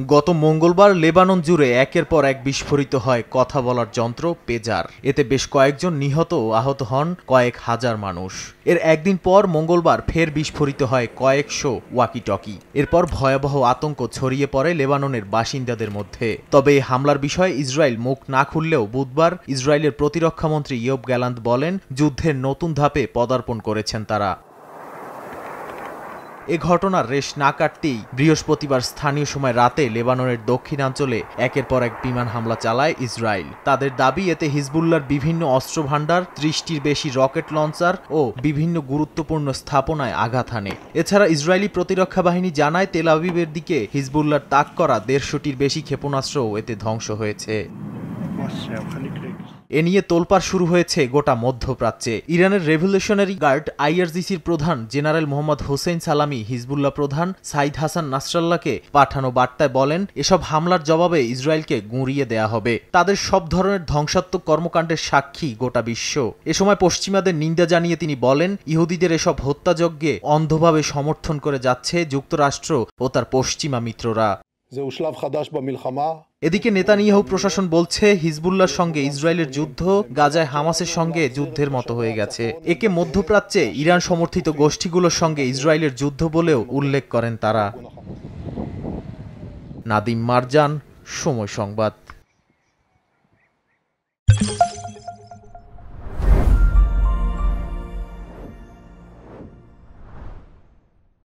গত মঙ্গলবার লেবানন জুড়ে একের পর এক বিস্ফোরিত হয় কথা বলার যন্ত্র পেজার। এতে বেশ কয়েকজন নিহত ও আহত হন কয়েক হাজার মানুষ। এর একদিন পর মঙ্গলবার ফের বিস্ফোরিত হয় কয়েকশো ওয়াকি-টকি। এরপর ভয়াবহ আতঙ্ক ছড়িয়ে পড়ে লেবাননের বাসিন্দাদের মধ্যে। তবে এই হামলার বিষয়ে ইসরায়েল মুখ না খুললেও বুধবার ইসরায়েলের প্রতিরক্ষামন্ত্রী ইয়োব গ্যালান্ট বলেন, যুদ্ধের নতুন ধাপে পদার্পণ করেছেন তারা। এ ঘটনার রেশ না কাটতেই বৃহস্পতিবার স্থানীয় সময় রাতে লেবাননের দক্ষিণাঞ্চলে একের পর এক বিমান হামলা চালায় ইসরায়েল। তাদের দাবি, এতে হিজবুল্লাহর বিভিন্ন অস্ত্রভান্ডার, ৩০টির বেশি রকেট লঞ্চার ও বিভিন্ন গুরুত্বপূর্ণ স্থাপনায় আঘাত হানে। এছাড়া ইসরায়েলি প্রতিরক্ষা বাহিনী জানায়, তেল আবিবের দিকে হিজবুল্লাহর তাক করা ১৫০টির বেশি ক্ষেপণাস্ত্রও এতে ধ্বংস হয়েছে। এ নিয়ে তোলপাড় শুরু হয়েছে গোটা মধ্যপ্রাচ্যে। ইরানের রেভলিউশনারি গার্ড আইআরজিসির প্রধান জেনারেল মোহাম্মদ হোসেইন সালামি হিজবুল্লাহ প্রধান সাইদ হাসান নাসরাল্লাহকে পাঠানো বার্তায় বলেন, এসব হামলার জবাবে ইসরায়েলকে গুঁড়িয়ে দেয়া হবে। তাদের সব ধরনের ধ্বংসাত্মক কর্মকাণ্ডের সাক্ষী গোটা বিশ্ব। এ সময় পশ্চিমাদের নিন্দা জানিয়ে তিনি বলেন, ইহুদিদের এসব হত্যাযজ্ঞে অন্ধভাবে সমর্থন করে যাচ্ছে যুক্তরাষ্ট্র ও তার পশ্চিমা মিত্ররা। এদিকে নেতানিয়াহু প্রশাসন বলছে, হিজবুল্লাহর সঙ্গে ইসরায়েলের যুদ্ধ গাজায় হামাসের সঙ্গে যুদ্ধের মতো হয়ে গেছে। একে মধ্যপ্রাচ্যে ইরান সমর্থিত গোষ্ঠীগুলোর সঙ্গে ইসরায়েলের যুদ্ধ বলেও উল্লেখ করেন তারা। নাদিম মারজান, সময় সংবাদ।